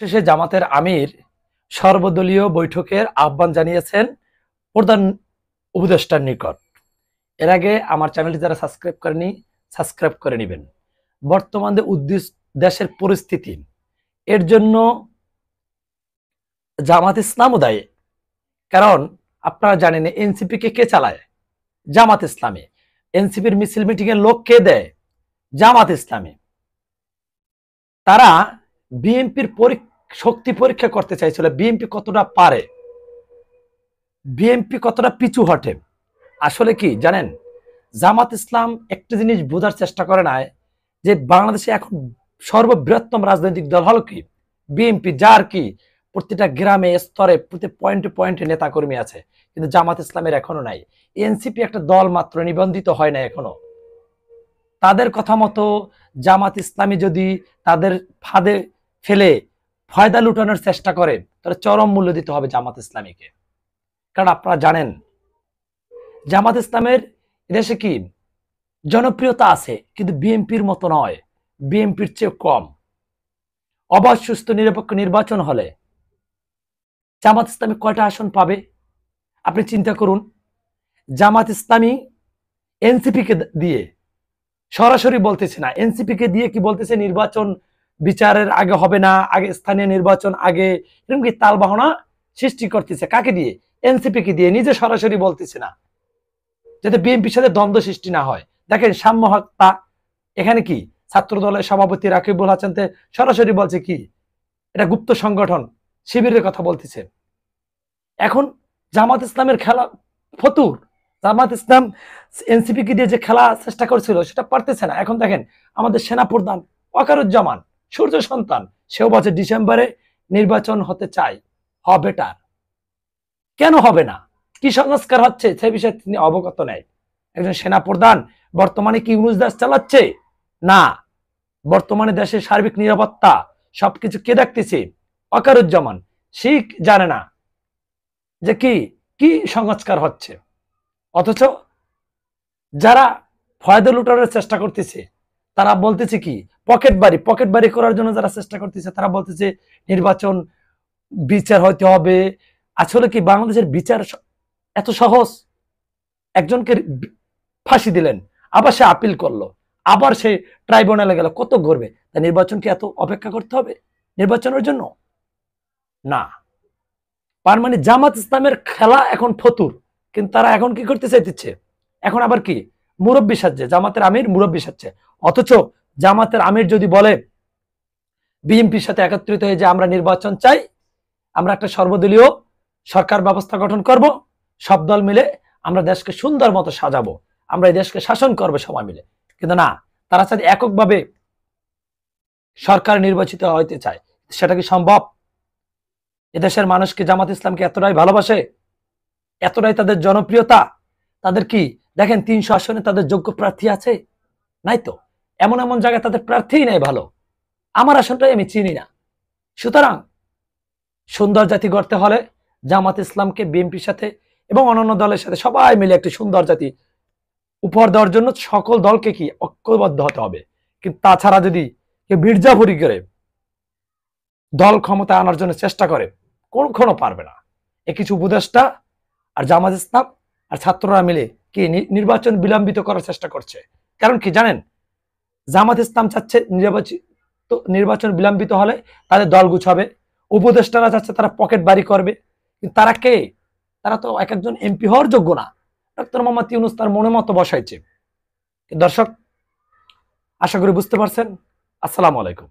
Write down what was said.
শেষে জামাতের আমির সর্বদলীয় বৈঠকের আহ্বান জানিয়েছেন প্রধান উপদেষ্টার নিকট। এর আগে আমার চ্যানেলটি যারা সাবস্ক্রাইব করেনি সাবস্ক্রাইব করে নেবেন। বর্তমানে দেশের পরিস্থিতি এর জন্য জামাত ইসলামও দায়ী। কারণ আপনারা জানেন এনসিপি কে চালায়? জামাত ইসলামী। এনসিপির মিছিল মিটিং এর লোক কে দেয়? জামাত ইসলামী। তারা বিএনপির শক্তি পরীক্ষা করতে চাইছিল, বিএনপি কতটা পারে, বিএনপি কতটা পিছু হটে। আসলে কি জানেন, জামাত ইসলাম একটা জিনিস বোঝার চেষ্টা করে না যে বাংলাদেশে এখন সর্ববৃহত্তম রাজনৈতিক দল হলো কি বিএনপি, যার কি প্রতিটা গ্রামে স্তরে প্রতি পয়েন্টে পয়েন্টে নেতা কর্মী আছে, কিন্তু জামাত ইসলামের এখনো নাই। এনসিপি একটা দল মাত্র, নিবন্ধিত হয় না এখনো। তাদের কথা মতো জামাত ইসলামী যদি তাদের ফাঁদে ফেলে ফায়দা লুটানোর চেষ্টা করে, তাহলে চরম মূল্য দিতে হবে জামাত ইসলামীকে। কারণ আপনারা জানেন জামাত ইসলামের দেশে কি জনপ্রিয়তা আছে, কিন্তু বিএনপির মতো নয়, বিএনপির চেয়ে কম। অবাধ সুস্থ নিরপেক্ষ নির্বাচন হলে জামাত ইসলামী কয়টা আসন পাবে আপনি চিন্তা করুন। জামাত ইসলামী এনসিপি কে দিয়ে সরাসরি বলতেছে না, এনসিপি কে দিয়ে কি বলতেছে নির্বাচন বিচারের আগে হবে না, আগে স্থানীয় নির্বাচন আগে, এরকম কি তালবাহনা সৃষ্টি করতেছে। কাকে দিয়ে? এনসিপি কে দিয়ে, নিজে সরাসরি বলতেছে না, যাতে বিএনপির সাথে দ্বন্দ্ব সৃষ্টি না হয়। দেখেন সাম্য হত্যা, এখানে কি ছাত্র দলের সভাপতি রাকিবুল হাসান সরাসরি বলছে কি এটা গুপ্ত সংগঠন, শিবিরের কথা বলতেছে। এখন জামাত ইসলামের খেলা ফতুর। জামাত ইসলাম এনসিপি কে দিয়ে যে খেলা চেষ্টা করছিল সেটা পারতেছে না। এখন দেখেন আমাদের সেনা প্রধান ওয়াকারুজ্জামান সূর্য সন্তান, সেও বছর ডিসেম্বরে নির্বাচন হতে চায়, হবে বেটার। কেন হবে না? কি সংস্কার হচ্ছে সে বিষয়ে তিনি অবগত নেই। একজন সেনা প্রধান বর্তমানে কি ইউনূস দাস চালাচ্ছে? না, বর্তমানে দেশের সার্বিক নিরাপত্তা সবকিছু কে দেখতেছে? ওয়াকারুজ্জামান। শিখ জানে না যে কি কি সংস্কার হচ্ছে। অথচ যারা ফয়দা লুটানোর চেষ্টা করতেছে তারা বলতেছে কি পকেট বাড়ি করার জন্য যারা চেষ্টা করতেছে তারা বলতেছে নির্বাচন বিচার হইতে হবে। আসলে কি বাংলাদেশের বিচার এত সহজ? একজনকে ফাঁসি দিলেন, আবার সে আপিল করলো, আবার সে ট্রাইব্যুনালে গেল, কত ঘুরবে? তা নির্বাচন কি এত অপেক্ষা করতে হবে নির্বাচনের জন্য? না। তার মানে জামাত ইসলামের খেলা এখন ফতুর, কিন্তু তারা এখন কি করতে চাইতেছে? এখন আবার কি মুরব্বী সাজছে, জামাতের আমির মুরব্বী সাজছে। অথচ জামাতের আমির যদি বলে বিএনপির সাথে একত্রিত হয়ে যে আমরা নির্বাচন চাই, আমরা একটা সর্বদলীয় সরকার ব্যবস্থা গঠন করব, সব দল মিলে আমরা দেশকে সুন্দর মতো সাজাবো, আমরা এই দেশকে শাসন করবো সবাই মিলে, কিন্তু না, তারা চাই এককভাবে সরকার নির্বাচিত হইতে চায়। সেটা কি সম্ভব? এদেশের মানুষকে জামাত ইসলামকে এতটাই ভালোবাসে, এতটাই তাদের জনপ্রিয়তা, তাদের কি দেখেন 300 আসনে তাদের যোগ্য প্রার্থী আছে? নাই তো। এমন এমন জায়গায় তাদের প্রার্থীই নাই ভালো। আমার আসনটাই আমি চিনি না। সুতরাং সুন্দর জাতি গড়তে হলে জামাত ইসলামকে বিএনপির সাথে এবং অন্যান্য দলের সাথে সবাই মিলে একটি সুন্দর জাতি উপহার দেওয়ার জন্য সকল দলকে কি ঐক্যবদ্ধ হতে হবে। কিন্তু তাছাড়া যদি কেউ মির্জাফরি করে দল ক্ষমতায় আনার জন্য চেষ্টা করে, কখনো পারবে না। এ কিছু উপদেষ্টা আর জামাত ইসলাম আর ছাত্ররা মিলে কি নির্বাচন বিলম্বিত করার চেষ্টা করছে। কারণ কি জানেন, জামাত ইসলাম চাচ্ছে নির্বাচন বিলম্বিত হলে তাদের দল গুছাবে, উপদেষ্টারা চাচ্ছে তারা পকেট বাড়ি করবে। কিন্তু তারা কে? তারা তো এক একজন এমপি হওয়ার যোগ্য না। ডক্টর মোহাম্মদ ইউনূস তার মনের মতো বসাইছে। দর্শক, আশা করি বুঝতে পারছেন। আসসালামু আলাইকুম।